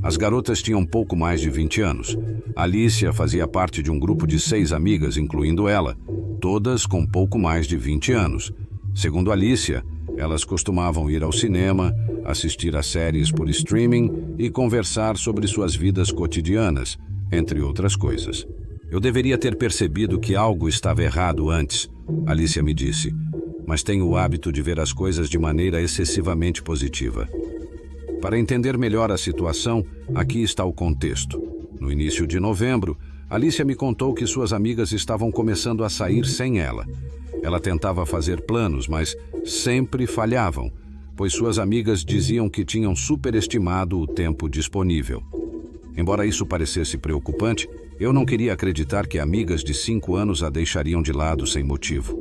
As garotas tinham pouco mais de 20 anos. Alicia fazia parte de um grupo de 6 amigas, incluindo ela, todas com pouco mais de 20 anos. Segundo Alicia, elas costumavam ir ao cinema, assistir a séries por streaming e conversar sobre suas vidas cotidianas, entre outras coisas. Eu deveria ter percebido que algo estava errado antes, Alicia me disse, mas tenho o hábito de ver as coisas de maneira excessivamente positiva. Para entender melhor a situação, aqui está o contexto. No início de novembro, Alicia me contou que suas amigas estavam começando a sair sem ela. Ela tentava fazer planos, mas sempre falhavam, pois suas amigas diziam que tinham superestimado o tempo disponível. Embora isso parecesse preocupante, eu não queria acreditar que amigas de 5 anos a deixariam de lado sem motivo.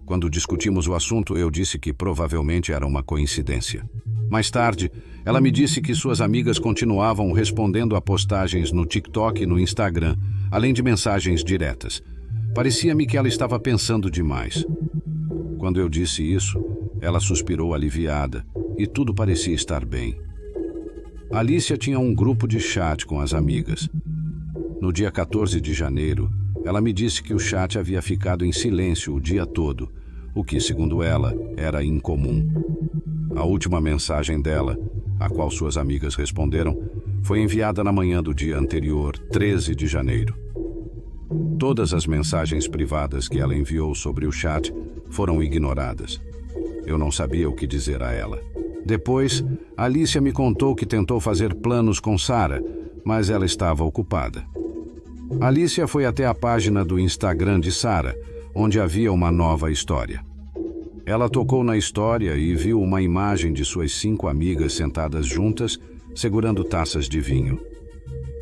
Quando discutimos o assunto, eu disse que provavelmente era uma coincidência. Mais tarde, ela me disse que suas amigas continuavam respondendo a postagens no TikTok e no Instagram, além de mensagens diretas. Parecia-me que ela estava pensando demais. Quando eu disse isso, ela suspirou aliviada e tudo parecia estar bem. Alicia tinha um grupo de chat com as amigas. No dia 14 de janeiro, ela me disse que o chat havia ficado em silêncio o dia todo, o que, segundo ela, era incomum. A última mensagem dela, a qual suas amigas responderam, foi enviada na manhã do dia anterior, 13 de janeiro. Todas as mensagens privadas que ela enviou sobre o chat foram ignoradas. Eu não sabia o que dizer a ela. Depois, Alicia me contou que tentou fazer planos com Sarah, mas ela estava ocupada. Alicia foi até a página do Instagram de Sarah, onde havia uma nova história. Ela tocou na história e viu uma imagem de suas 5 amigas sentadas juntas, segurando taças de vinho.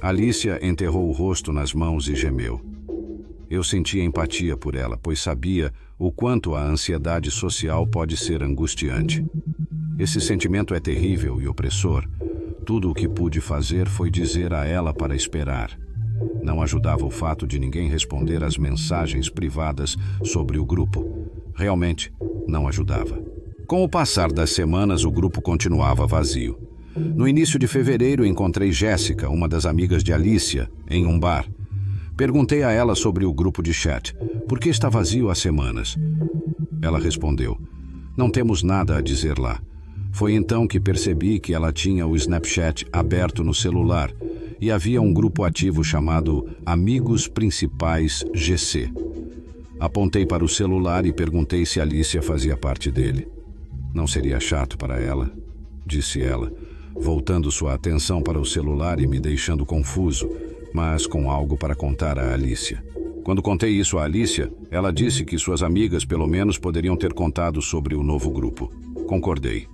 Alicia enterrou o rosto nas mãos e gemeu. Eu sentia empatia por ela, pois sabia o quanto a ansiedade social pode ser angustiante. Esse sentimento é terrível e opressor. Tudo o que pude fazer foi dizer a ela para esperar. Não ajudava o fato de ninguém responder às mensagens privadas sobre o grupo. Realmente, não ajudava. Com o passar das semanas, o grupo continuava vazio. No início de fevereiro, encontrei Jéssica, uma das amigas de Alicia, em um bar. Perguntei a ela sobre o grupo de chat. Por que está vazio há semanas? Ela respondeu: não temos nada a dizer lá. Foi então que percebi que ela tinha o Snapchat aberto no celular e havia um grupo ativo chamado Amigos Principais GC. Apontei para o celular e perguntei se Alicia fazia parte dele. Não seria chato para ela? Disse ela, voltando sua atenção para o celular e me deixando confuso, mas com algo para contar a Alicia. Quando contei isso a Alicia, ela disse que suas amigas pelo menos poderiam ter contado sobre o novo grupo. Concordei.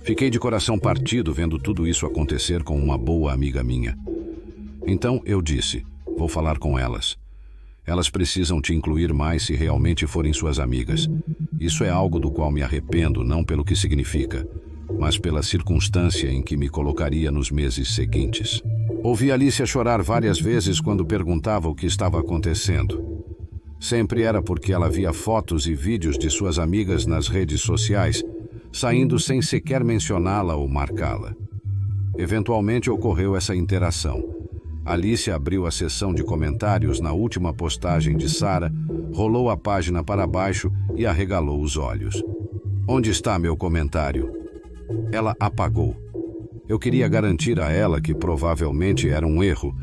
Fiquei de coração partido vendo tudo isso acontecer com uma boa amiga minha. Então eu disse: vou falar com elas. Elas precisam te incluir mais se realmente forem suas amigas. Isso é algo do qual me arrependo, não pelo que significa, mas pela circunstância em que me colocaria nos meses seguintes. Ouvi Alicia chorar várias vezes quando perguntava o que estava acontecendo. Sempre era porque ela via fotos e vídeos de suas amigas nas redes sociais, saindo sem sequer mencioná-la ou marcá-la. Eventualmente ocorreu essa interação. Alicia abriu a seção de comentários na última postagem de Sarah, rolou a página para baixo e arregalou os olhos. Onde está meu comentário? Ela apagou. Eu queria garantir a ela que provavelmente era um erro,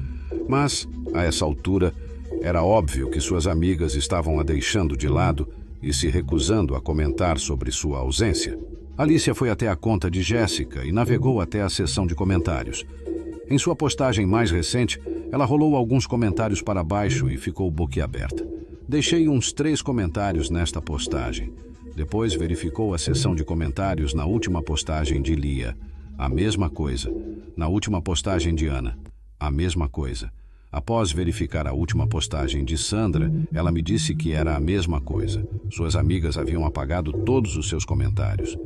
mas, a essa altura, era óbvio que suas amigas estavam a deixando de lado e se recusando a comentar sobre sua ausência. Alicia foi até a conta de Jéssica e navegou até a seção de comentários. Em sua postagem mais recente, ela rolou alguns comentários para baixo e ficou boquiaberta. Deixei uns 3 comentários nesta postagem. Depois verificou a seção de comentários na última postagem de Lia. A mesma coisa. Na última postagem de Ana. A mesma coisa. Após verificar a última postagem de Sandra, ela me disse que era a mesma coisa. Suas amigas haviam apagado todos os seus comentários.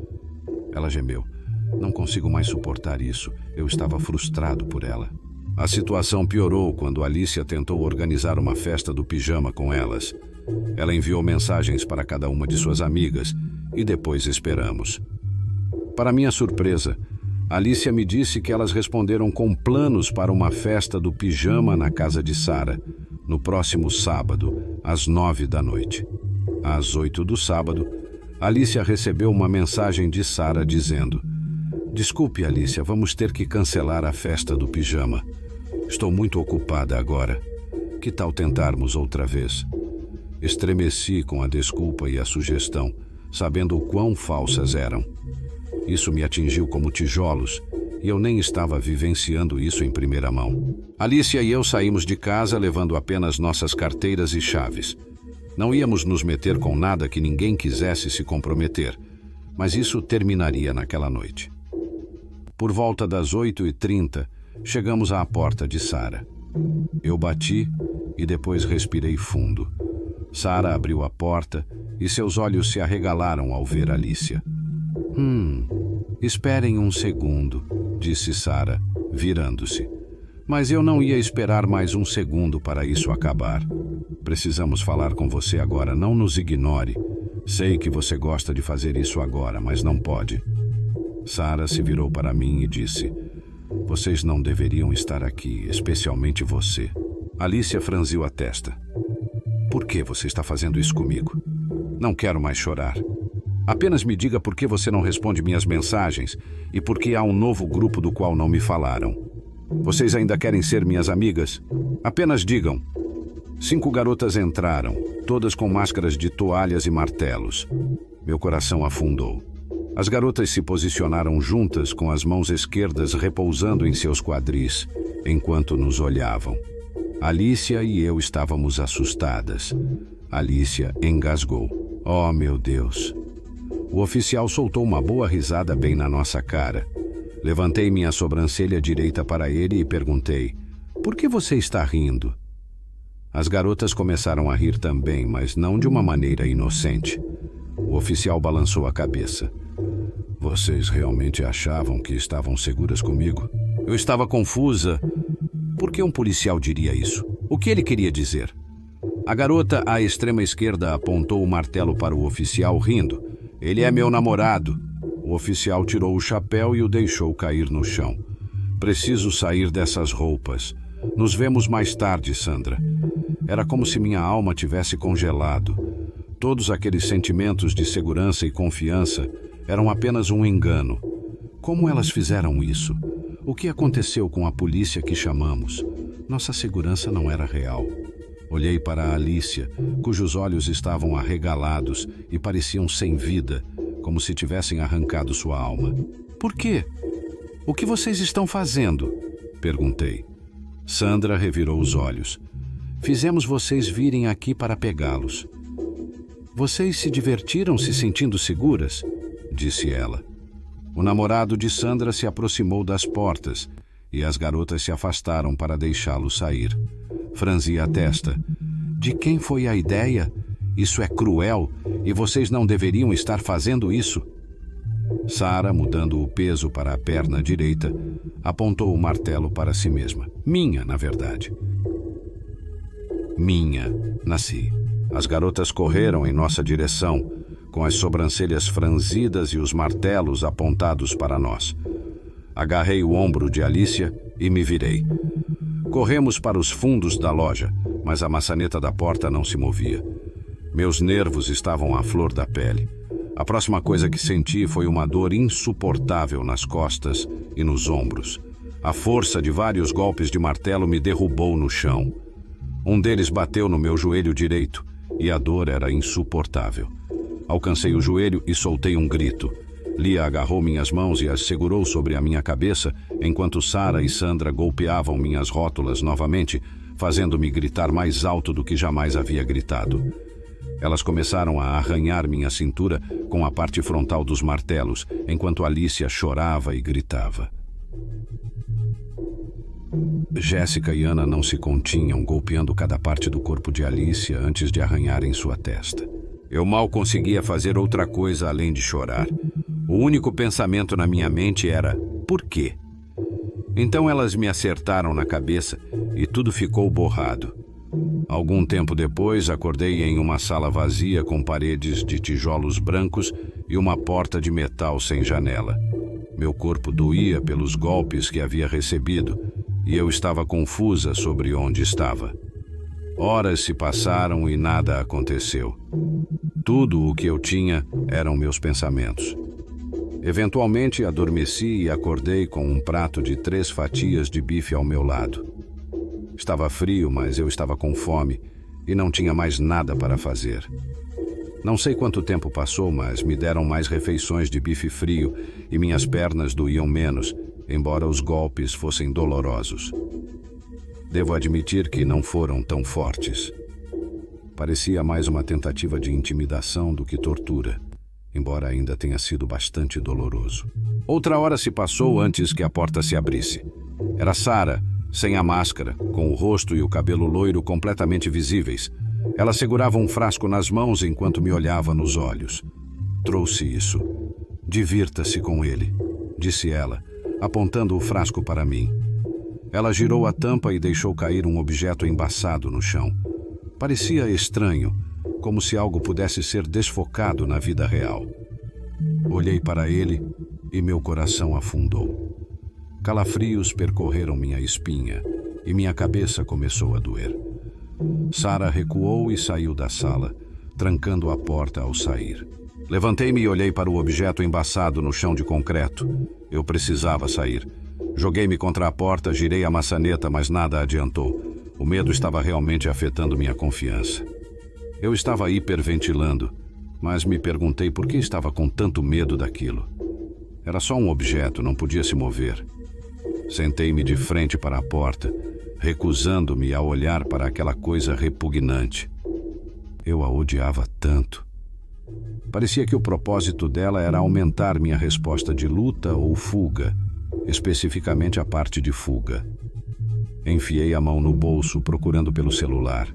Ela gemeu. Não consigo mais suportar isso. Eu estava frustrado por ela. A situação piorou quando Alicia tentou organizar uma festa do pijama com elas. Ela enviou mensagens para cada uma de suas amigas e depois esperamos. Para minha surpresa, Alicia me disse que elas responderam com planos para uma festa do pijama na casa de Sara, no próximo sábado, às 9 da noite. Às 8 do sábado, Alicia recebeu uma mensagem de Sara dizendo: "Desculpe, Alicia, vamos ter que cancelar a festa do pijama. Estou muito ocupada agora. Que tal tentarmos outra vez?" Estremeci com a desculpa e a sugestão, sabendo o quão falsas eram. Isso me atingiu como tijolos, e eu nem estava vivenciando isso em primeira mão. Alicia e eu saímos de casa levando apenas nossas carteiras e chaves. Não íamos nos meter com nada que ninguém quisesse se comprometer, mas isso terminaria naquela noite. Por volta das 8h30, chegamos à porta de Sara. Eu bati e depois respirei fundo. Sara abriu a porta e seus olhos se arregalaram ao ver Alicia. Esperem um segundo, disse Sara, virando-se. Mas eu não ia esperar mais um segundo para isso acabar. Precisamos falar com você agora, não nos ignore. Sei que você gosta de fazer isso agora, mas não pode. Sara se virou para mim e disse: "Vocês não deveriam estar aqui, especialmente você." Alicia franziu a testa. "Por que você está fazendo isso comigo? Não quero mais chorar. Apenas me diga por que você não responde minhas mensagens e por que há um novo grupo do qual não me falaram. Vocês ainda querem ser minhas amigas? Apenas digam." 5 garotas entraram, todas com máscaras de toalhas e martelos. Meu coração afundou. As garotas se posicionaram juntas, com as mãos esquerdas repousando em seus quadris, enquanto nos olhavam. Alicia e eu estávamos assustadas. Alicia engasgou. "Oh, meu Deus." O oficial soltou uma boa risada bem na nossa cara. Levantei minha sobrancelha direita para ele e perguntei: "Por que você está rindo?" As garotas começaram a rir também, mas não de uma maneira inocente. O oficial balançou a cabeça. "Vocês realmente achavam que estavam seguras comigo?" Eu estava confusa. Por que um policial diria isso? O que ele queria dizer? A garota à extrema esquerda apontou o martelo para o oficial, rindo. "Ele é meu namorado." O oficial tirou o chapéu e o deixou cair no chão. "Preciso sair dessas roupas. Nos vemos mais tarde, Sandra." Era como se minha alma tivesse congelado. Todos aqueles sentimentos de segurança e confiança eram apenas um engano. Como elas fizeram isso? O que aconteceu com a polícia que chamamos? Nossa segurança não era real. Olhei para a Alicia, cujos olhos estavam arregalados e pareciam sem vida, como se tivessem arrancado sua alma. "Por quê? O que vocês estão fazendo?" perguntei. Sandra revirou os olhos. "Fizemos vocês virem aqui para pegá-los." "Vocês se divertiram se sentindo seguras?" disse ela. O namorado de Sandra se aproximou das portas e as garotas se afastaram para deixá-lo sair. Franzi a testa. "De quem foi a ideia? Isso é cruel e vocês não deveriam estar fazendo isso." Sara, mudando o peso para a perna direita, apontou o martelo para si mesma. Minha, na verdade. Minha, nasci. As garotas correram em nossa direção, com as sobrancelhas franzidas e os martelos apontados para nós. Agarrei o ombro de Alicia e me virei. Corremos para os fundos da loja, mas a maçaneta da porta não se movia. Meus nervos estavam à flor da pele. A próxima coisa que senti foi uma dor insuportável nas costas e nos ombros. A força de vários golpes de martelo me derrubou no chão. Um deles bateu no meu joelho direito e a dor era insuportável. Alcancei o joelho e soltei um grito. Lia agarrou minhas mãos e as segurou sobre a minha cabeça, enquanto Sara e Sandra golpeavam minhas rótulas novamente, fazendo-me gritar mais alto do que jamais havia gritado. Elas começaram a arranhar minha cintura com a parte frontal dos martelos, enquanto Alicia chorava e gritava. Jéssica e Ana não se continham, golpeando cada parte do corpo de Alicia antes de arranharem sua testa. Eu mal conseguia fazer outra coisa além de chorar. O único pensamento na minha mente era: por quê? Então elas me acertaram na cabeça e tudo ficou borrado. Algum tempo depois, acordei em uma sala vazia com paredes de tijolos brancos e uma porta de metal sem janela. Meu corpo doía pelos golpes que havia recebido e eu estava confusa sobre onde estava. Horas se passaram e nada aconteceu. Tudo o que eu tinha eram meus pensamentos. Eventualmente adormeci e acordei com um prato de 3 fatias de bife ao meu lado. Estava frio, mas eu estava com fome e não tinha mais nada para fazer. Não sei quanto tempo passou, mas me deram mais refeições de bife frio e minhas pernas doíam menos, embora os golpes fossem dolorosos. Devo admitir que não foram tão fortes. Parecia mais uma tentativa de intimidação do que tortura, embora ainda tenha sido bastante doloroso. Outra hora se passou antes que a porta se abrisse. Era Sarah, sem a máscara, com o rosto e o cabelo loiro completamente visíveis. Ela segurava um frasco nas mãos enquanto me olhava nos olhos. Trouxe isso. Divirta-se com ele, disse ela, apontando o frasco para mim. Ela girou a tampa e deixou cair um objeto embaçado no chão. Parecia estranho, como se algo pudesse ser desfocado na vida real. Olhei para ele e meu coração afundou. Calafrios percorreram minha espinha e minha cabeça começou a doer. Sarah recuou e saiu da sala, trancando a porta ao sair. Levantei-me e olhei para o objeto embaçado no chão de concreto. Eu precisava sair. Joguei-me contra a porta, girei a maçaneta, mas nada adiantou. O medo estava realmente afetando minha confiança. Eu estava hiperventilando, mas me perguntei por que estava com tanto medo daquilo. Era só um objeto, não podia se mover. Sentei-me de frente para a porta, recusando-me a olhar para aquela coisa repugnante. Eu a odiava tanto. Parecia que o propósito dela era aumentar minha resposta de luta ou fuga, especificamente a parte de fuga. Enfiei a mão no bolso, procurando pelo celular.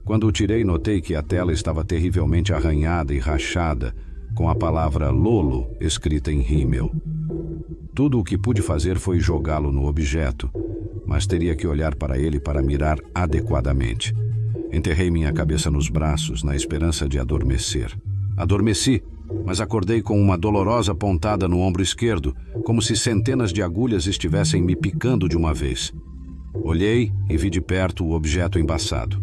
Quando o tirei, notei que a tela estava terrivelmente arranhada e rachada, com a palavra Lolo escrita em rímel. Tudo o que pude fazer foi jogá-lo no objeto, mas teria que olhar para ele para mirar adequadamente. Enterrei minha cabeça nos braços, na esperança de adormecer. Adormeci, mas acordei com uma dolorosa pontada no ombro esquerdo, como se centenas de agulhas estivessem me picando de uma vez. Olhei e vi de perto o objeto embaçado.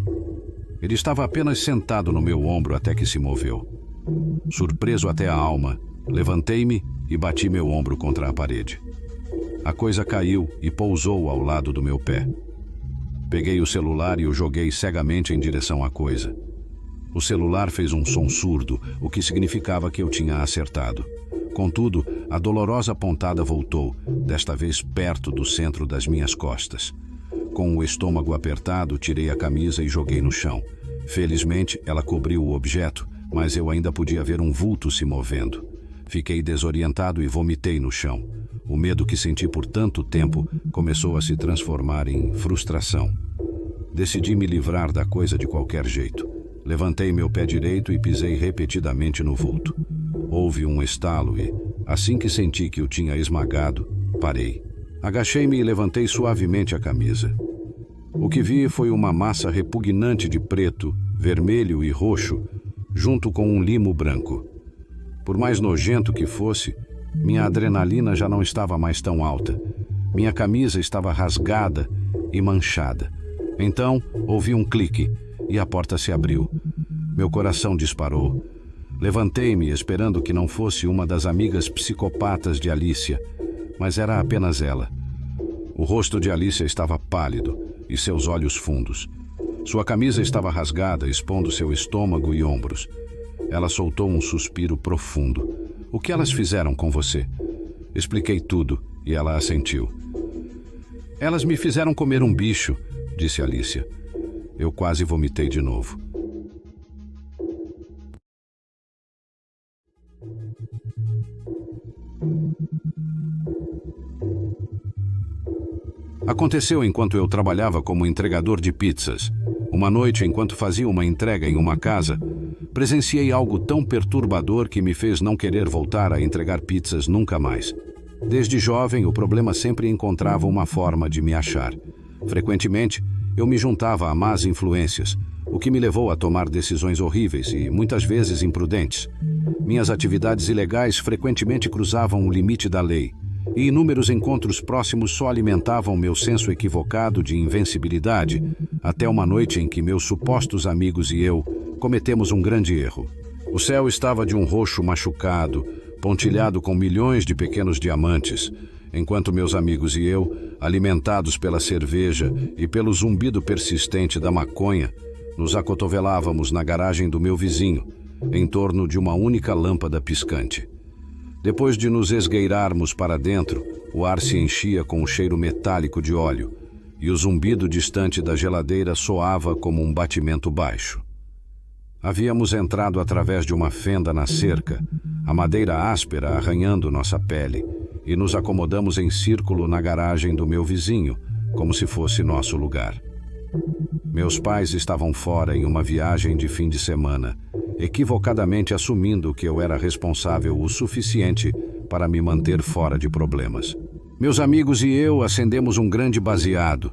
Ele estava apenas sentado no meu ombro até que se moveu. Surpreso até a alma, levantei-me e bati meu ombro contra a parede. A coisa caiu e pousou ao lado do meu pé. Peguei o celular e o joguei cegamente em direção à coisa. O celular fez um som surdo, o que significava que eu tinha acertado. Contudo, a dolorosa pontada voltou, desta vez perto do centro das minhas costas. Com o estômago apertado, tirei a camisa e joguei no chão. Felizmente, ela cobriu o objeto, mas eu ainda podia ver um vulto se movendo. Fiquei desorientado e vomitei no chão. O medo que senti por tanto tempo começou a se transformar em frustração. Decidi me livrar da coisa de qualquer jeito. Levantei meu pé direito e pisei repetidamente no vulto. Houve um estalo e, assim que senti que o tinha esmagado, parei. Agachei-me e levantei suavemente a camisa. O que vi foi uma massa repugnante de preto, vermelho e roxo, junto com um limo branco. Por mais nojento que fosse, minha adrenalina já não estava mais tão alta. Minha camisa estava rasgada e manchada. Então, ouvi um clique e a porta se abriu. Meu coração disparou. Levantei-me, esperando que não fosse uma das amigas psicopatas de Alicia, mas era apenas ela. O rosto de Alicia estava pálido e seus olhos fundos. Sua camisa estava rasgada, expondo seu estômago e ombros. Ela soltou um suspiro profundo. O que elas fizeram com você? Expliquei tudo e ela assentiu. Elas me fizeram comer um bicho, disse Alicia. Eu quase vomitei de novo. Aconteceu enquanto eu trabalhava como entregador de pizzas. Uma noite, enquanto fazia uma entrega em uma casa, presenciei algo tão perturbador que me fez não querer voltar a entregar pizzas nunca mais. Desde jovem, o problema sempre encontrava uma forma de me achar. Frequentemente, eu me juntava a más influências, o que me levou a tomar decisões horríveis e, muitas vezes, imprudentes. Minhas atividades ilegais frequentemente cruzavam o limite da lei, e inúmeros encontros próximos só alimentavam meu senso equivocado de invencibilidade, até uma noite em que meus supostos amigos e eu cometemos um grande erro. O céu estava de um roxo machucado, pontilhado com milhões de pequenos diamantes, enquanto meus amigos e eu, alimentados pela cerveja e pelo zumbido persistente da maconha, nos acotovelávamos na garagem do meu vizinho, em torno de uma única lâmpada piscante. Depois de nos esgueirarmos para dentro, o ar se enchia com um cheiro metálico de óleo, e o zumbido distante da geladeira soava como um batimento baixo. Havíamos entrado através de uma fenda na cerca, a madeira áspera arranhando nossa pele, e nos acomodamos em círculo na garagem do meu vizinho, como se fosse nosso lugar. Meus pais estavam fora em uma viagem de fim de semana, equivocadamente assumindo que eu era responsável o suficiente para me manter fora de problemas. Meus amigos e eu acendemos um grande baseado.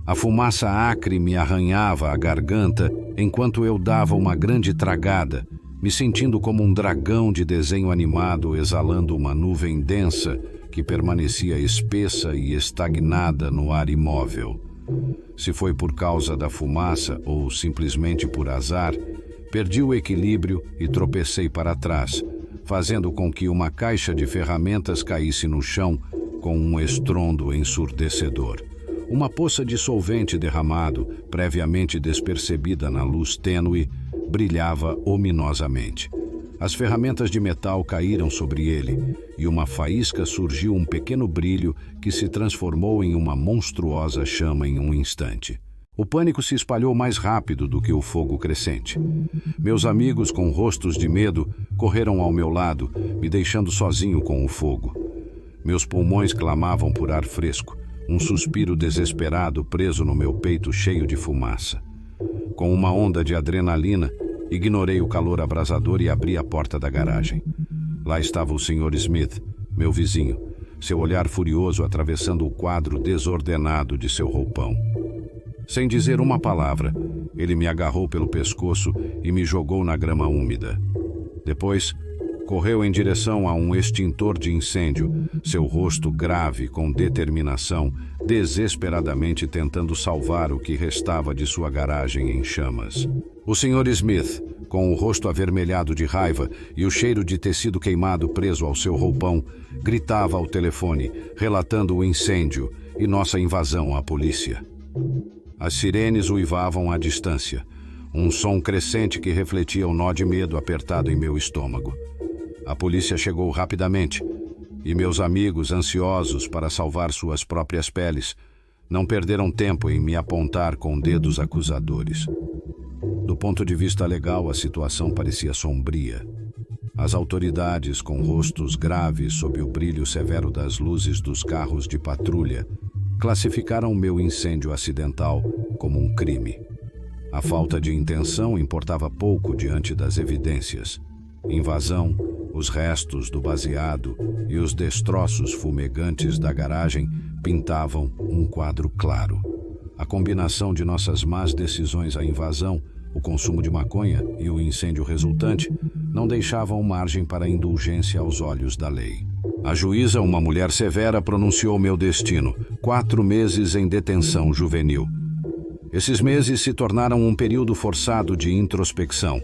A fumaça acre me arranhava a garganta enquanto eu dava uma grande tragada, me sentindo como um dragão de desenho animado exalando uma nuvem densa que permanecia espessa e estagnada no ar imóvel. Se foi por causa da fumaça ou simplesmente por azar, perdi o equilíbrio e tropecei para trás, fazendo com que uma caixa de ferramentas caísse no chão com um estrondo ensurdecedor. Uma poça de solvente derramado, previamente despercebida na luz tênue, brilhava ominosamente. As ferramentas de metal caíram sobre ele, e uma faísca surgiu um pequeno brilho que se transformou em uma monstruosa chama em um instante. O pânico se espalhou mais rápido do que o fogo crescente. Meus amigos, com rostos de medo, correram ao meu lado, me deixando sozinho com o fogo. Meus pulmões clamavam por ar fresco, um suspiro desesperado preso no meu peito cheio de fumaça. Com uma onda de adrenalina, ignorei o calor abrasador e abri a porta da garagem. Lá estava o Sr. Smith, meu vizinho, seu olhar furioso atravessando o quadro desordenado de seu roupão. Sem dizer uma palavra, ele me agarrou pelo pescoço e me jogou na grama úmida. Depois, correu em direção a um extintor de incêndio, seu rosto grave com determinação, desesperadamente tentando salvar o que restava de sua garagem em chamas. O Sr. Smith, com o rosto avermelhado de raiva e o cheiro de tecido queimado preso ao seu roupão, gritava ao telefone, relatando o incêndio e nossa invasão à polícia. As sirenes uivavam à distância, um som crescente que refletia o nó de medo apertado em meu estômago. A polícia chegou rapidamente, e meus amigos, ansiosos para salvar suas próprias peles, não perderam tempo em me apontar com dedos acusadores. Do ponto de vista legal, a situação parecia sombria. As autoridades, com rostos graves sob o brilho severo das luzes dos carros de patrulha, classificaram meu incêndio acidental como um crime. A falta de intenção importava pouco diante das evidências. Invasão, os restos do baseado e os destroços fumegantes da garagem pintavam um quadro claro. A combinação de nossas más decisões, a invasão, o consumo de maconha e o incêndio resultante não deixavam margem para indulgência aos olhos da lei. A juíza, uma mulher severa, pronunciou meu destino: 4 meses em detenção juvenil. Esses meses se tornaram um período forçado de introspecção,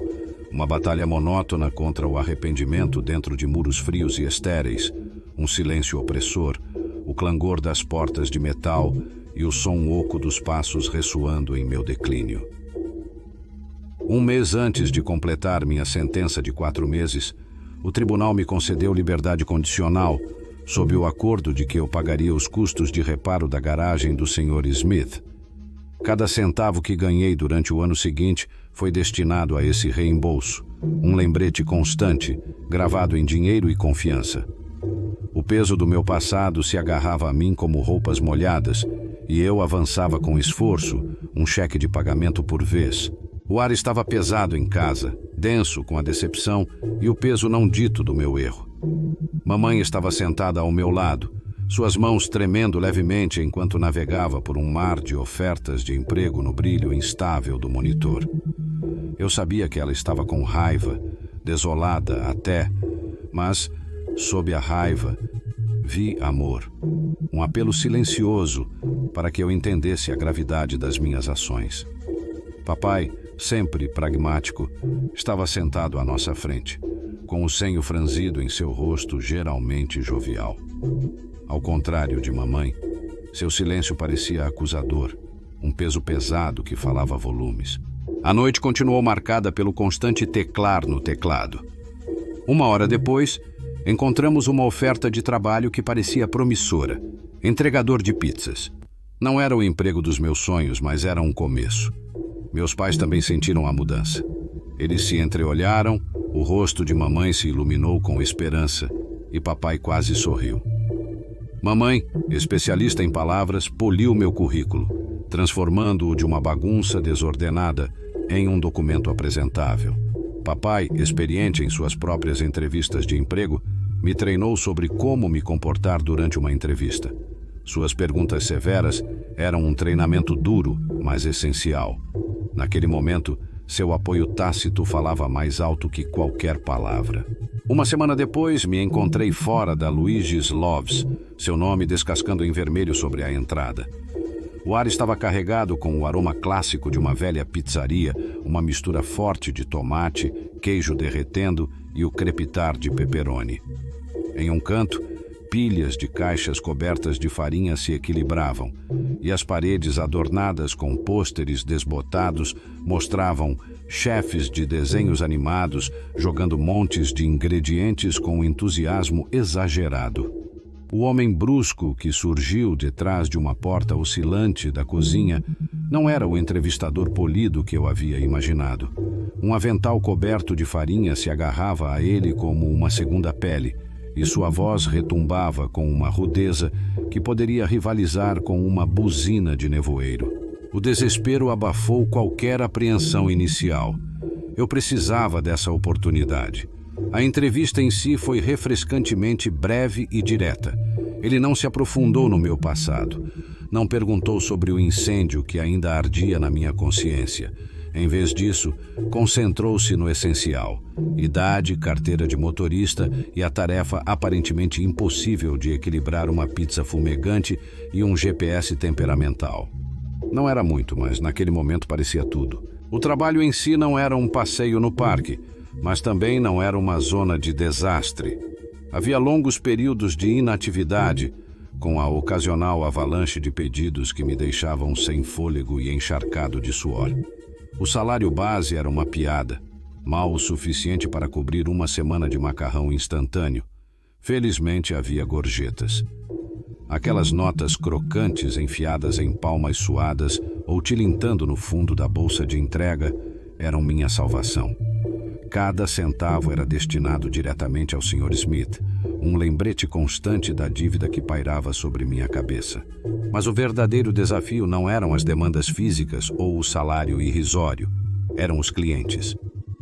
uma batalha monótona contra o arrependimento dentro de muros frios e estéreis, um silêncio opressor, o clangor das portas de metal e o som oco dos passos ressoando em meu declínio. Um mês antes de completar minha sentença de 4 meses, o tribunal me concedeu liberdade condicional, sob o acordo de que eu pagaria os custos de reparo da garagem do Sr. Smith. Cada centavo que ganhei durante o ano seguinte foi destinado a esse reembolso, um lembrete constante, gravado em dinheiro e confiança. O peso do meu passado se agarrava a mim como roupas molhadas, e eu avançava com esforço, um cheque de pagamento por vez. O ar estava pesado em casa, denso com a decepção e o peso não dito do meu erro. Mamãe estava sentada ao meu lado, suas mãos tremendo levemente enquanto navegava por um mar de ofertas de emprego no brilho instável do monitor. Eu sabia que ela estava com raiva, desolada até, mas, sob a raiva, vi amor, um apelo silencioso para que eu entendesse a gravidade das minhas ações. Papai, sempre pragmático, estava sentado à nossa frente, com o senho franzido em seu rosto geralmente jovial. Ao contrário de mamãe, seu silêncio parecia acusador, um peso pesado que falava volumes. A noite continuou marcada pelo constante teclar no teclado. Uma hora depois, encontramos uma oferta de trabalho que parecia promissora. Entregador de pizzas. Não era o emprego dos meus sonhos, mas era um começo. Meus pais também sentiram a mudança. Eles se entreolharam, o rosto de mamãe se iluminou com esperança e papai quase sorriu. Mamãe, especialista em palavras, poliu meu currículo, transformando-o de uma bagunça desordenada em um documento apresentável. Papai, experiente em suas próprias entrevistas de emprego, me treinou sobre como me comportar durante uma entrevista. Suas perguntas severas eram um treinamento duro, mas essencial. Naquele momento, seu apoio tácito falava mais alto que qualquer palavra. Uma semana depois, me encontrei fora da Luigi's Loves, seu nome descascando em vermelho sobre a entrada. O ar estava carregado com o aroma clássico de uma velha pizzaria, uma mistura forte de tomate, queijo derretendo e o crepitar de pepperoni. Em um canto, pilhas de caixas cobertas de farinha se equilibravam, e as paredes adornadas com pôsteres desbotados mostravam chefes de desenhos animados jogando montes de ingredientes com entusiasmo exagerado. O homem brusco que surgiu detrás de uma porta oscilante da cozinha não era o entrevistador polido que eu havia imaginado. Um avental coberto de farinha se agarrava a ele como uma segunda pele, e sua voz retumbava com uma rudeza que poderia rivalizar com uma buzina de nevoeiro. O desespero abafou qualquer apreensão inicial. Eu precisava dessa oportunidade. A entrevista em si foi refrescantemente breve e direta. Ele não se aprofundou no meu passado. Não perguntou sobre o incêndio que ainda ardia na minha consciência. Em vez disso, concentrou-se no essencial: idade, carteira de motorista e a tarefa aparentemente impossível de equilibrar uma pizza fumegante e um GPS temperamental. Não era muito, mas naquele momento parecia tudo. O trabalho em si não era um passeio no parque, mas também não era uma zona de desastre. Havia longos períodos de inatividade, com a ocasional avalanche de pedidos que me deixavam sem fôlego e encharcado de suor. O salário base era uma piada, mal o suficiente para cobrir uma semana de macarrão instantâneo. Felizmente havia gorjetas. Aquelas notas crocantes enfiadas em palmas suadas ou tilintando no fundo da bolsa de entrega eram minha salvação. Cada centavo era destinado diretamente ao Sr. Smith, um lembrete constante da dívida que pairava sobre minha cabeça. Mas o verdadeiro desafio não eram as demandas físicas ou o salário irrisório, eram os clientes.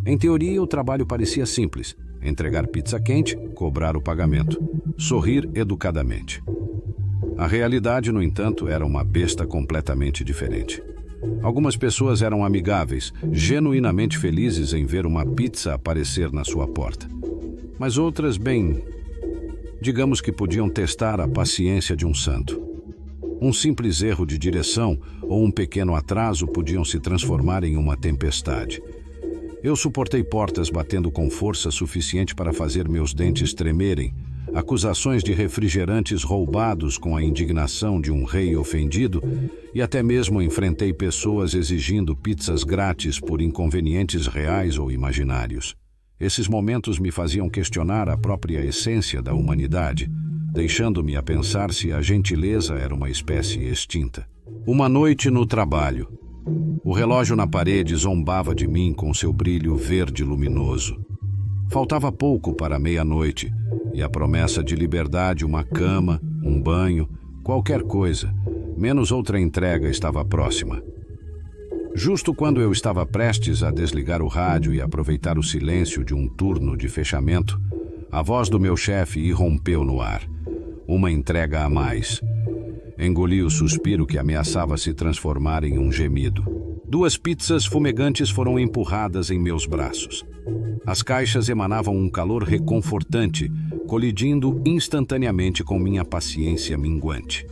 Em teoria, o trabalho parecia simples: entregar pizza quente, cobrar o pagamento, sorrir educadamente. A realidade, no entanto, era uma besta completamente diferente. Algumas pessoas eram amigáveis, genuinamente felizes em ver uma pizza aparecer na sua porta. Mas outras, digamos que podiam testar a paciência de um santo. Um simples erro de direção ou um pequeno atraso podiam se transformar em uma tempestade. Eu suportei portas batendo com força suficiente para fazer meus dentes tremerem, acusações de refrigerantes roubados com a indignação de um rei ofendido, e até mesmo enfrentei pessoas exigindo pizzas grátis por inconvenientes reais ou imaginários. Esses momentos me faziam questionar a própria essência da humanidade, deixando-me a pensar se a gentileza era uma espécie extinta. Uma noite no trabalho. O relógio na parede zombava de mim com seu brilho verde luminoso. Faltava pouco para meia-noite, e a promessa de liberdade, uma cama, um banho, qualquer coisa, menos outra entrega estava próxima. Justo quando eu estava prestes a desligar o rádio e aproveitar o silêncio de um turno de fechamento, a voz do meu chefe irrompeu no ar. Uma entrega a mais. Engoli o suspiro que ameaçava se transformar em um gemido. 2 pizzas fumegantes foram empurradas em meus braços. As caixas emanavam um calor reconfortante, colidindo instantaneamente com minha paciência minguante.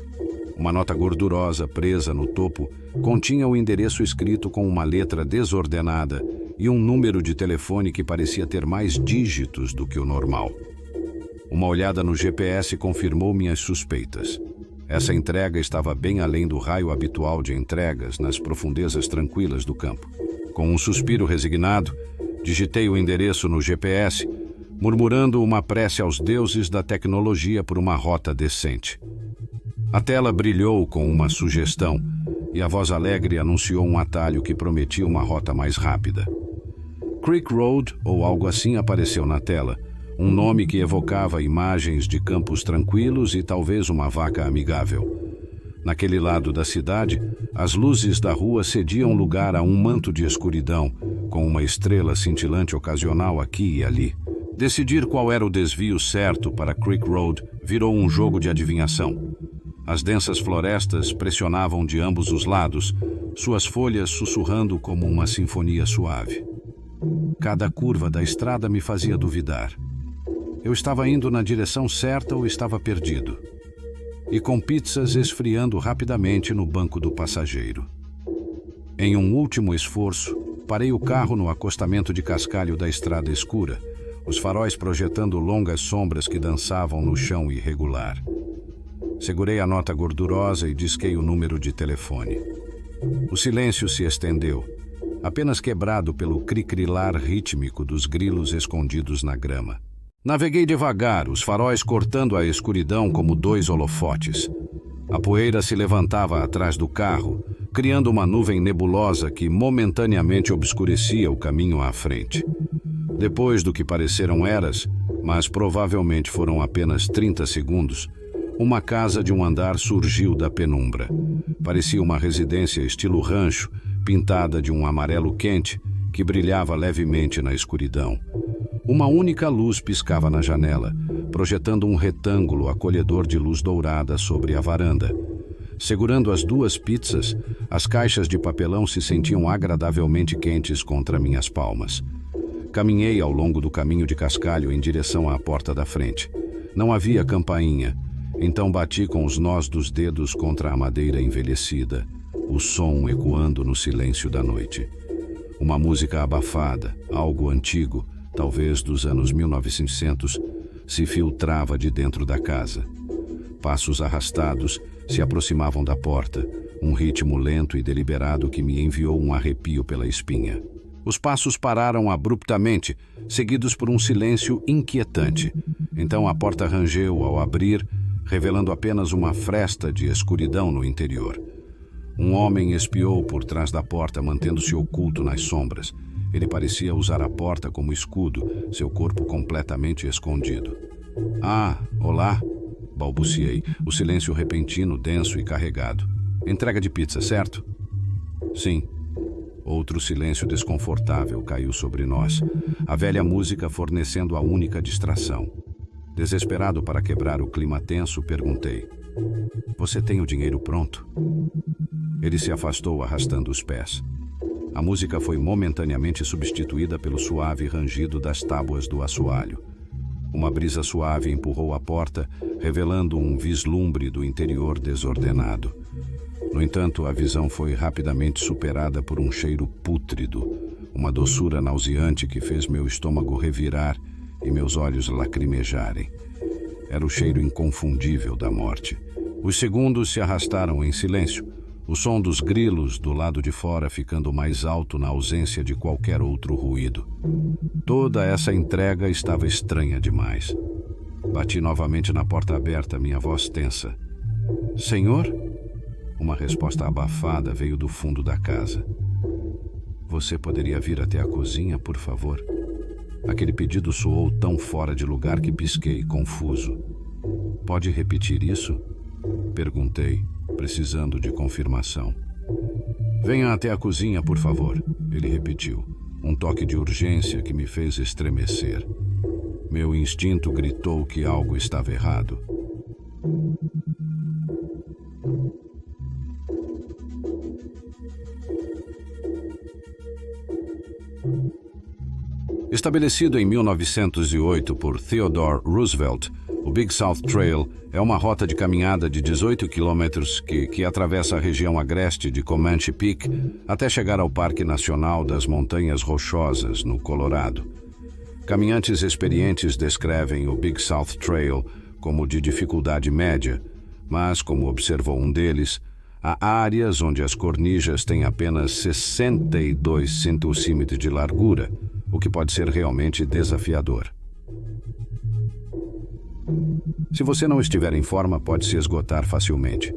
Uma nota gordurosa presa no topo continha o endereço escrito com uma letra desordenada e um número de telefone que parecia ter mais dígitos do que o normal. Uma olhada no GPS confirmou minhas suspeitas. Essa entrega estava bem além do raio habitual de entregas nas profundezas tranquilas do campo. Com um suspiro resignado, digitei o endereço no GPS, murmurando uma prece aos deuses da tecnologia por uma rota decente. A tela brilhou com uma sugestão e a voz alegre anunciou um atalho que prometia uma rota mais rápida. Creek Road, ou algo assim, apareceu na tela, um nome que evocava imagens de campos tranquilos e talvez uma vaca amigável. Naquele lado da cidade, as luzes da rua cediam lugar a um manto de escuridão, com uma estrela cintilante ocasional aqui e ali. Decidir qual era o desvio certo para Creek Road virou um jogo de adivinhação. As densas florestas pressionavam de ambos os lados, suas folhas sussurrando como uma sinfonia suave. Cada curva da estrada me fazia duvidar. Eu estava indo na direção certa ou estava perdido? E com pizzas esfriando rapidamente no banco do passageiro. Em um último esforço, parei o carro no acostamento de cascalho da estrada escura, os faróis projetando longas sombras que dançavam no chão irregular. Segurei a nota gordurosa e disquei o número de telefone. O silêncio se estendeu, apenas quebrado pelo cricrilar rítmico dos grilos escondidos na grama. Naveguei devagar, os faróis cortando a escuridão como 2 holofotes. A poeira se levantava atrás do carro, criando uma nuvem nebulosa que momentaneamente obscurecia o caminho à frente. Depois do que pareceram eras, mas provavelmente foram apenas 30 segundos, uma casa de um andar surgiu da penumbra. Parecia uma residência estilo rancho, pintada de um amarelo quente, que brilhava levemente na escuridão. Uma única luz piscava na janela, projetando um retângulo acolhedor de luz dourada sobre a varanda. Segurando as 2 pizzas, as caixas de papelão se sentiam agradavelmente quentes contra minhas palmas. Caminhei ao longo do caminho de cascalho em direção à porta da frente. Não havia campainha, então bati com os nós dos dedos contra a madeira envelhecida, o som ecoando no silêncio da noite. Uma música abafada, algo antigo, talvez dos anos 1900, se filtrava de dentro da casa. Passos arrastados se aproximavam da porta, um ritmo lento e deliberado que me enviou um arrepio pela espinha. Os passos pararam abruptamente, seguidos por um silêncio inquietante. Então a porta rangeu ao abrir, revelando apenas uma fresta de escuridão no interior. Um homem espiou por trás da porta, mantendo-se oculto nas sombras. Ele parecia usar a porta como escudo, seu corpo completamente escondido. "Ah, olá", balbuciei, o silêncio repentino, denso e carregado. "Entrega de pizza, certo?" "Sim." Outro silêncio desconfortável caiu sobre nós, a velha música fornecendo a única distração. Desesperado para quebrar o clima tenso, perguntei: "Você tem o dinheiro pronto?" Ele se afastou arrastando os pés. A música foi momentaneamente substituída pelo suave rangido das tábuas do assoalho. Uma brisa suave empurrou a porta, revelando um vislumbre do interior desordenado. No entanto, a visão foi rapidamente superada por um cheiro pútrido, uma doçura nauseante que fez meu estômago revirar e meus olhos lacrimejarem. Era o cheiro inconfundível da morte. Os segundos se arrastaram em silêncio, o som dos grilos do lado de fora ficando mais alto na ausência de qualquer outro ruído. Toda essa entrega estava estranha demais. Bati novamente na porta aberta, minha voz tensa. "Senhor?" Uma resposta abafada veio do fundo da casa. "Você poderia vir até a cozinha, por favor?" Aquele pedido soou tão fora de lugar que pisquei, confuso. "Pode repetir isso?" Perguntei, precisando de confirmação. Venha até a cozinha, por favor, ele repetiu, um toque de urgência que me fez estremecer. Meu instinto gritou que algo estava errado. Estabelecido em 1908 por Theodore Roosevelt, o Big South Trail é uma rota de caminhada de 18 quilômetros que atravessa a região agreste de Comanche Peak até chegar ao Parque Nacional das Montanhas Rochosas, no Colorado. Caminhantes experientes descrevem o Big South Trail como de dificuldade média, mas, como observou um deles, há áreas onde as cornijas têm apenas 62 centímetros de largura, o que pode ser realmente desafiador. Se você não estiver em forma, pode se esgotar facilmente.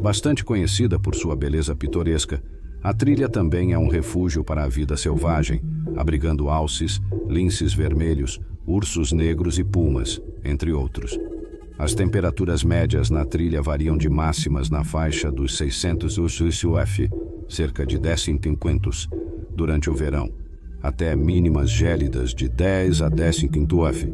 Bastante conhecida por sua beleza pitoresca, a trilha também é um refúgio para a vida selvagem, abrigando alces, linces vermelhos, ursos negros e pumas, entre outros. As temperaturas médias na trilha variam de máximas na faixa dos 600 UF, cerca de 10 centímetros, durante o verão, até mínimas gélidas de 10 a 10 UF,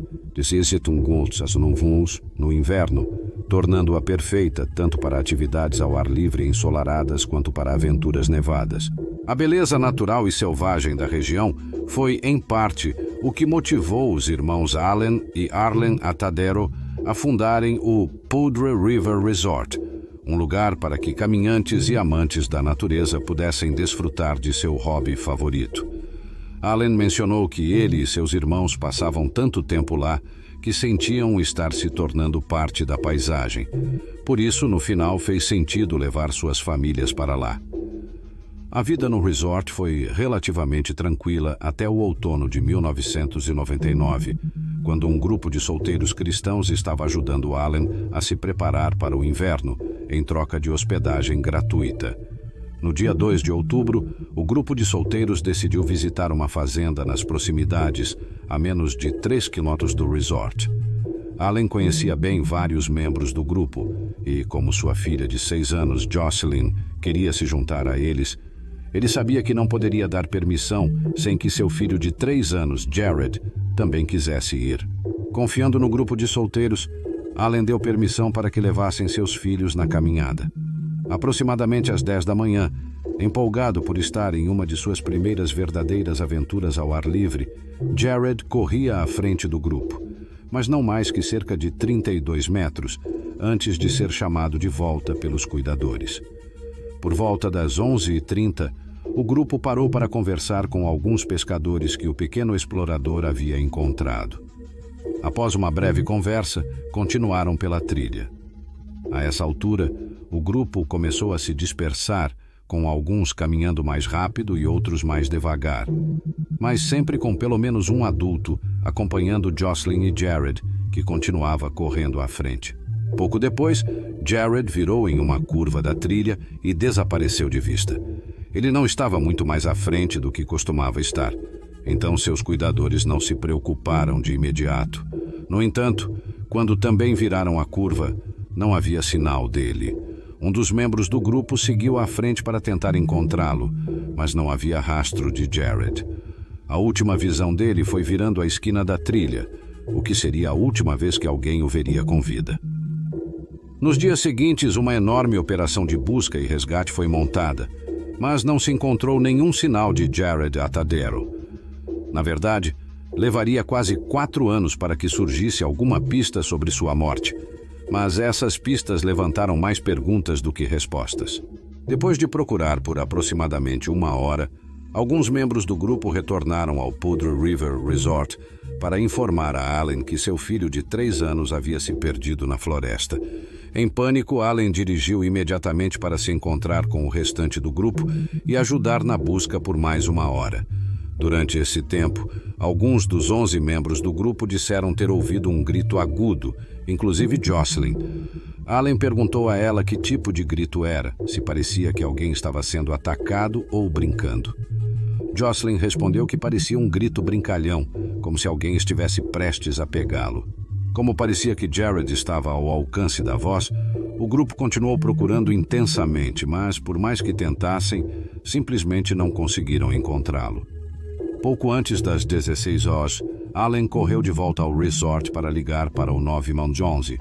no inverno, tornando-a perfeita tanto para atividades ao ar livre ensolaradas quanto para aventuras nevadas. A beleza natural e selvagem da região foi, em parte, o que motivou os irmãos Allen e Arlen Atadero a fundarem o Poudre River Resort, um lugar para que caminhantes e amantes da natureza pudessem desfrutar de seu hobby favorito. Allen mencionou que ele e seus irmãos passavam tanto tempo lá que sentiam estar se tornando parte da paisagem. Por isso, no final, fez sentido levar suas famílias para lá. A vida no resort foi relativamente tranquila até o outono de 1999, quando um grupo de solteiros cristãos estava ajudando Allen a se preparar para o inverno, em troca de hospedagem gratuita. No dia 2 de outubro, o grupo de solteiros decidiu visitar uma fazenda nas proximidades, a menos de 3 quilômetros do resort. Allen conhecia bem vários membros do grupo e, como sua filha de 6 anos, Jocelyn, queria se juntar a eles, ele sabia que não poderia dar permissão sem que seu filho de 3 anos, Jared, também quisesse ir. Confiando no grupo de solteiros, Allen deu permissão para que levassem seus filhos na caminhada. Aproximadamente às 10 da manhã, empolgado por estar em uma de suas primeiras verdadeiras aventuras ao ar livre, Jared corria à frente do grupo, mas não mais que cerca de 32 metros, antes de ser chamado de volta pelos cuidadores. Por volta das 11h30, o grupo parou para conversar com alguns pescadores que o pequeno explorador havia encontrado. Após uma breve conversa, continuaram pela trilha. A essa altura, o grupo começou a se dispersar, com alguns caminhando mais rápido e outros mais devagar, mas sempre com pelo menos um adulto acompanhando Jocelyn e Jared, que continuava correndo à frente. Pouco depois, Jared virou em uma curva da trilha e desapareceu de vista. Ele não estava muito mais à frente do que costumava estar, então seus cuidadores não se preocuparam de imediato. No entanto, quando também viraram a curva, não havia sinal dele. Um dos membros do grupo seguiu à frente para tentar encontrá-lo, mas não havia rastro de Jared. A última visão dele foi virando a esquina da trilha, o que seria a última vez que alguém o veria com vida. Nos dias seguintes, uma enorme operação de busca e resgate foi montada, mas não se encontrou nenhum sinal de Jared Atadero. Na verdade, levaria quase 4 anos para que surgisse alguma pista sobre sua morte, mas essas pistas levantaram mais perguntas do que respostas. Depois de procurar por aproximadamente 1 hora, alguns membros do grupo retornaram ao Poudre River Resort para informar a Allen que seu filho de 3 anos havia se perdido na floresta. Em pânico, Allen dirigiu imediatamente para se encontrar com o restante do grupo e ajudar na busca por mais 1 hora. Durante esse tempo, alguns dos 11 membros do grupo disseram ter ouvido um grito agudo, inclusive Jocelyn. Allen perguntou a ela que tipo de grito era, se parecia que alguém estava sendo atacado ou brincando. Jocelyn respondeu que parecia um grito brincalhão, como se alguém estivesse prestes a pegá-lo. Como parecia que Jared estava ao alcance da voz, O grupo continuou procurando intensamente, mas, por mais que tentassem, simplesmente não conseguiram encontrá-lo. Pouco antes das 16 horas, Allen correu de volta ao resort para ligar para o 911.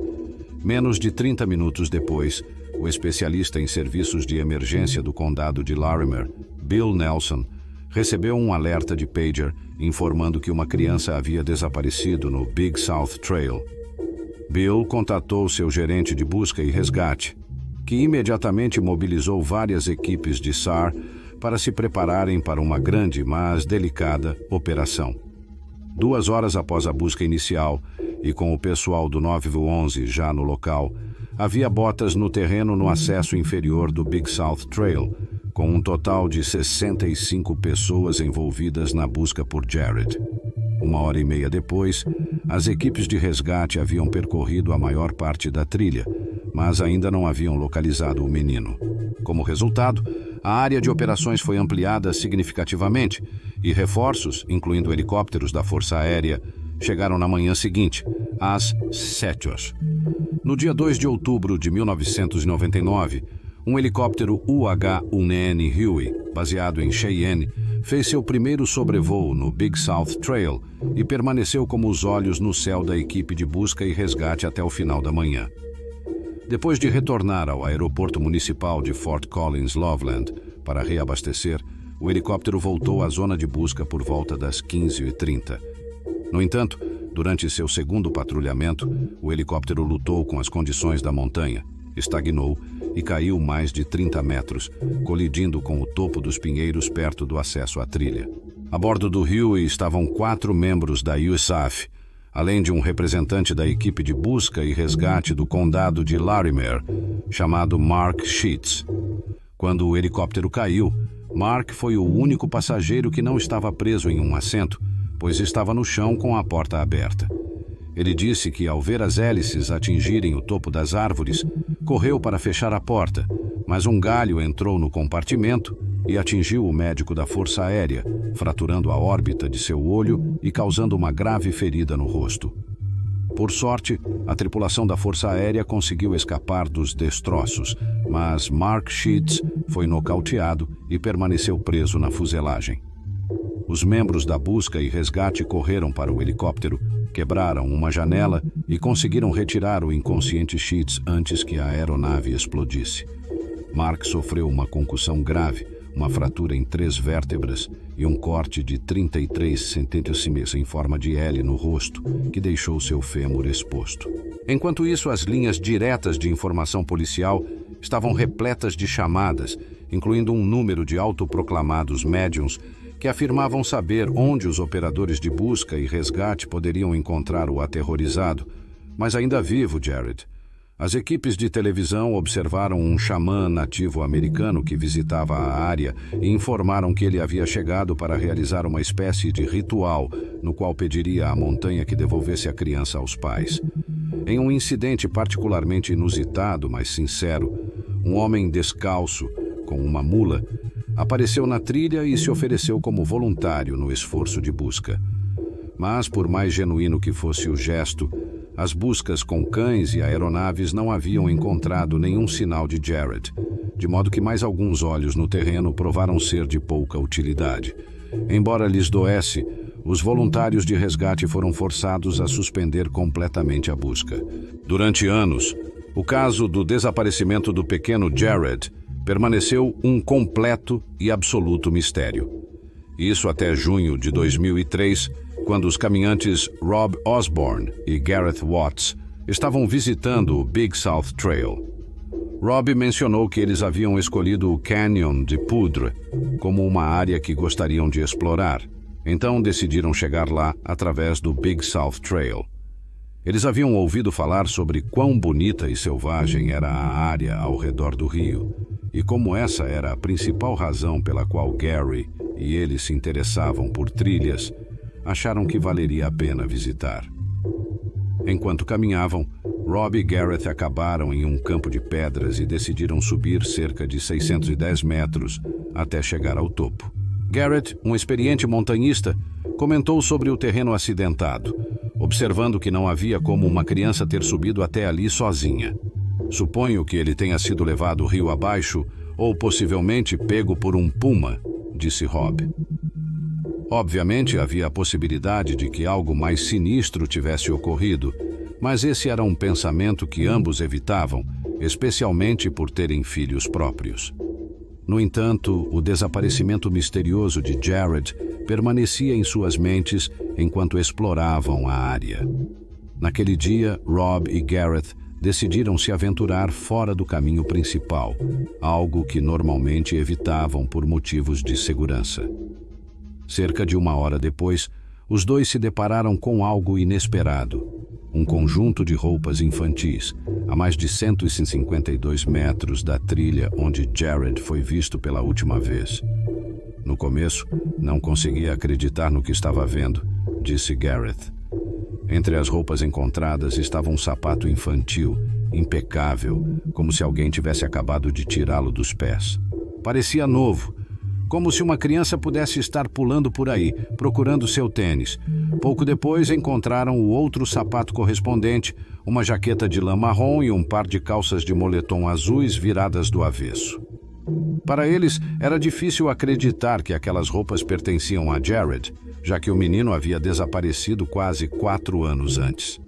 Menos de 30 minutos depois, o especialista em serviços de emergência do condado de Larimer, Bill Nelson, recebeu um alerta de pager informando que uma criança havia desaparecido no Big South Trail. Bill contatou seu gerente de busca e resgate, que imediatamente mobilizou várias equipes de SAR para se prepararem para uma grande, mas delicada operação. 2 horas após a busca inicial, e com o pessoal do 911 já no local, havia botas no terreno no acesso inferior do Big South Trail, com um total de 65 pessoas envolvidas na busca por Jared. 1h30 depois, as equipes de resgate haviam percorrido a maior parte da trilha, mas ainda não haviam localizado o menino. Como resultado, a área de operações foi ampliada significativamente e reforços, incluindo helicópteros da Força Aérea, chegaram na manhã seguinte, às 7 horas. No dia 2 de outubro de 1999, um helicóptero UH-1N Huey, baseado em Cheyenne, fez seu primeiro sobrevoo no Big South Trail e permaneceu como os olhos no céu da equipe de busca e resgate até o final da manhã. Depois de retornar ao aeroporto municipal de Fort Collins Loveland para reabastecer, o helicóptero voltou à zona de busca por volta das 15h30. No entanto, durante seu segundo patrulhamento, o helicóptero lutou com as condições da montanha, estagnou e caiu mais de 30 metros, colidindo com o topo dos pinheiros perto do acesso à trilha. A bordo do Huey estavam 4 membros da USAF, além de um representante da equipe de busca e resgate do condado de Larimer, chamado Mark Sheets. Quando o helicóptero caiu, Mark foi o único passageiro que não estava preso em um assento, pois estava no chão com a porta aberta. Ele disse que, ao ver as hélices atingirem o topo das árvores, correu para fechar a porta, mas um galho entrou no compartimento e atingiu o médico da Força Aérea, fraturando a órbita de seu olho e causando uma grave ferida no rosto. Por sorte, a tripulação da Força Aérea conseguiu escapar dos destroços, mas Mark Sheets foi nocauteado e permaneceu preso na fuselagem. Os membros da busca e resgate correram para o helicóptero, quebraram uma janela e conseguiram retirar o inconsciente Sheets antes que a aeronave explodisse. Mark sofreu uma concussão grave, uma fratura em 3 vértebras e um corte de 33 centímetros em forma de L no rosto, que deixou seu fêmur exposto. Enquanto isso, as linhas diretas de informação policial estavam repletas de chamadas, incluindo um número de autoproclamados médiums que afirmavam saber onde os operadores de busca e resgate poderiam encontrar o aterrorizado, mas ainda vivo Jared. As equipes de televisão observaram um xamã nativo americano que visitava a área e informaram que ele havia chegado para realizar uma espécie de ritual, no qual pediria à montanha que devolvesse a criança aos pais. Em um incidente particularmente inusitado, mas sincero, um homem descalço, com uma mula, apareceu na trilha e se ofereceu como voluntário no esforço de busca. Mas, por mais genuíno que fosse o gesto, as buscas com cães e aeronaves não haviam encontrado nenhum sinal de Jared, de modo que mais alguns olhos no terreno provaram ser de pouca utilidade. Embora lhes doesse, os voluntários de resgate foram forçados a suspender completamente a busca. Durante anos, o caso do desaparecimento do pequeno Jared permaneceu um completo e absoluto mistério. Isso até junho de 2003, quando os caminhantes Rob Osborne e Gareth Watts estavam visitando o Big South Trail. Rob mencionou que eles haviam escolhido o Canyon de Poudre como uma área que gostariam de explorar, então decidiram chegar lá através do Big South Trail. Eles haviam ouvido falar sobre quão bonita e selvagem era a área ao redor do rio, e como essa era a principal razão pela qual Gary e ele se interessavam por trilhas, acharam que valeria a pena visitar. Enquanto caminhavam, Rob e Gareth acabaram em um campo de pedras e decidiram subir cerca de 610 metros até chegar ao topo. Gareth, um experiente montanhista, comentou sobre o terreno acidentado, observando que não havia como uma criança ter subido até ali sozinha. Suponho que ele tenha sido levado rio abaixo ou possivelmente pego por um puma, disse Rob. Obviamente havia a possibilidade de que algo mais sinistro tivesse ocorrido, mas esse era um pensamento que ambos evitavam, especialmente por terem filhos próprios. No entanto, o desaparecimento misterioso de Jared permanecia em suas mentes enquanto exploravam a área. Naquele dia, Rob e Gareth decidiram se aventurar fora do caminho principal, algo que normalmente evitavam por motivos de segurança. Cerca de 1 hora depois, os dois se depararam com algo inesperado. Um conjunto de roupas infantis, a mais de 152 metros da trilha onde Jared foi visto pela última vez. No começo, não conseguia acreditar no que estava vendo, disse Gareth. Entre as roupas encontradas estava um sapato infantil, impecável, como se alguém tivesse acabado de tirá-lo dos pés. Parecia novo, como se uma criança pudesse estar pulando por aí, procurando seu tênis. Pouco depois encontraram o outro sapato correspondente, uma jaqueta de lã marrom e um par de calças de moletom azuis viradas do avesso. Para eles, era difícil acreditar que aquelas roupas pertenciam a Jared, já que o menino havia desaparecido quase 4 anos antes.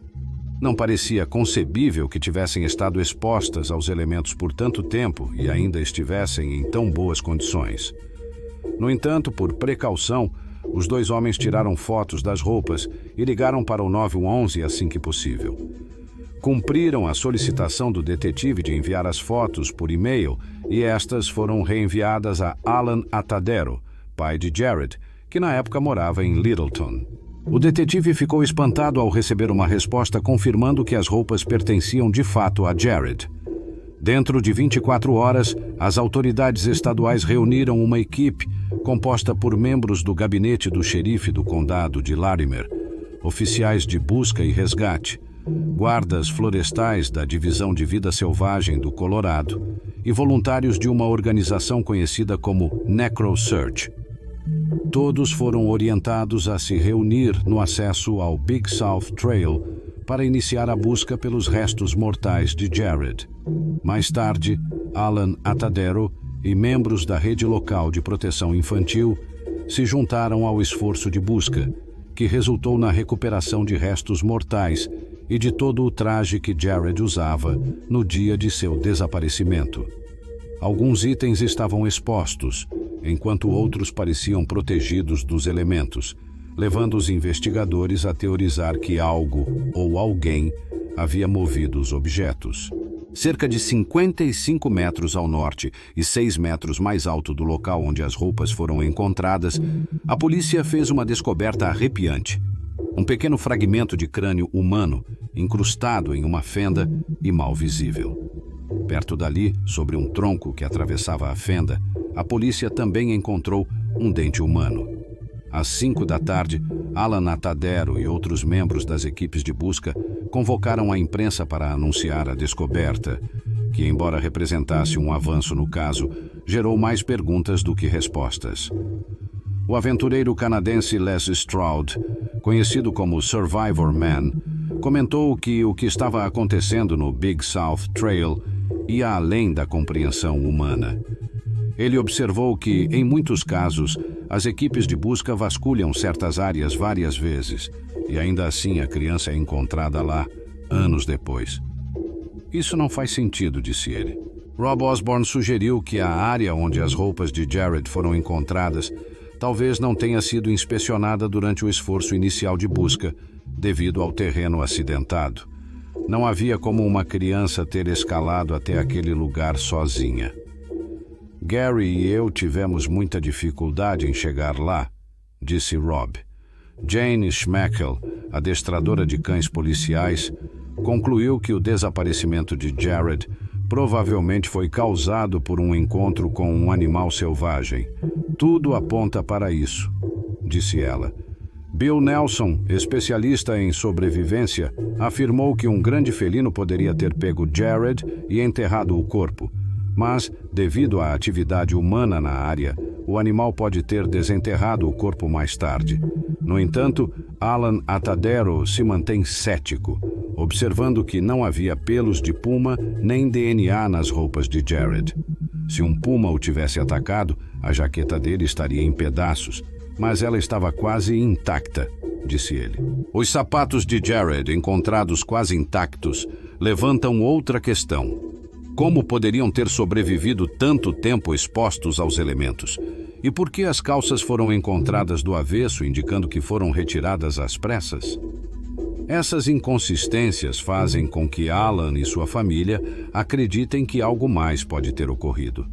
Não parecia concebível que tivessem estado expostas aos elementos por tanto tempo e ainda estivessem em tão boas condições. No entanto, por precaução, os dois homens tiraram fotos das roupas e ligaram para o 911 assim que possível. Cumpriram a solicitação do detetive de enviar as fotos por e-mail e estas foram reenviadas a Alan Atadero, pai de Jared, que na época morava em Littleton. O detetive ficou espantado ao receber uma resposta confirmando que as roupas pertenciam de fato a Jared. Dentro de 24 horas, as autoridades estaduais reuniram uma equipe composta por membros do gabinete do xerife do condado de Larimer, oficiais de busca e resgate, guardas florestais da Divisão de Vida Selvagem do Colorado e voluntários de uma organização conhecida como NecroSearch. Todos foram orientados a se reunir no acesso ao Big South Trail para iniciar a busca pelos restos mortais de Jared. Mais tarde, Alan Atadero e membros da rede local de proteção infantil se juntaram ao esforço de busca, que resultou na recuperação de restos mortais e de todo o traje que Jared usava no dia de seu desaparecimento. Alguns itens estavam expostos, enquanto outros pareciam protegidos dos elementos, levando os investigadores a teorizar que algo ou alguém havia movido os objetos. Cerca de 55 metros ao norte e 6 metros mais alto do local onde as roupas foram encontradas, a polícia fez uma descoberta arrepiante. Um pequeno fragmento de crânio humano, incrustado em uma fenda e mal visível. Perto dali, sobre um tronco que atravessava a fenda, a polícia também encontrou um dente humano. Às 5 da tarde, Alan Atadero e outros membros das equipes de busca convocaram a imprensa para anunciar a descoberta, que, embora representasse um avanço no caso, gerou mais perguntas do que respostas. O aventureiro canadense Les Stroud, conhecido como Survivor Man, comentou que o que estava acontecendo no Big South Trail ia além da compreensão humana. Ele observou que, em muitos casos, as equipes de busca vasculham certas áreas várias vezes, e ainda assim a criança é encontrada lá, anos depois. Isso não faz sentido, disse ele. Rob Osborne sugeriu que a área onde as roupas de Jared foram encontradas talvez não tenha sido inspecionada durante o esforço inicial de busca, devido ao terreno acidentado. Não havia como uma criança ter escalado até aquele lugar sozinha. Gary e eu tivemos muita dificuldade em chegar lá, disse Rob. Jane Schmeckel, adestradora de cães policiais, concluiu que o desaparecimento de Jared provavelmente foi causado por um encontro com um animal selvagem. Tudo aponta para isso, disse ela. Bill Nelson, especialista em sobrevivência, afirmou que um grande felino poderia ter pego Jared e enterrado o corpo. Mas, devido à atividade humana na área, o animal pode ter desenterrado o corpo mais tarde. No entanto, Alan Atadero se mantém cético, observando que não havia pelos de puma nem DNA nas roupas de Jared. Se um puma o tivesse atacado, a jaqueta dele estaria em pedaços, mas ela estava quase intacta, disse ele. Os sapatos de Jared, encontrados quase intactos, levantam outra questão. Como poderiam ter sobrevivido tanto tempo expostos aos elementos? E por que as calças foram encontradas do avesso, indicando que foram retiradas às pressas? Essas inconsistências fazem com que Alan e sua família acreditem que algo mais pode ter ocorrido.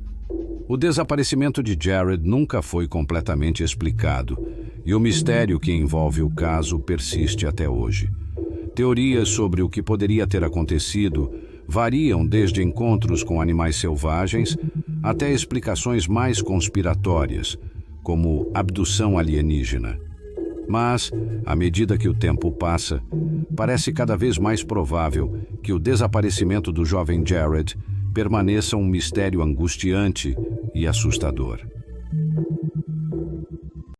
O desaparecimento de Jared nunca foi completamente explicado, e o mistério que envolve o caso persiste até hoje. Teorias sobre o que poderia ter acontecido variam desde encontros com animais selvagens até explicações mais conspiratórias, como abdução alienígena. Mas, à medida que o tempo passa, parece cada vez mais provável que o desaparecimento do jovem Jared permaneça um mistério angustiante e assustador.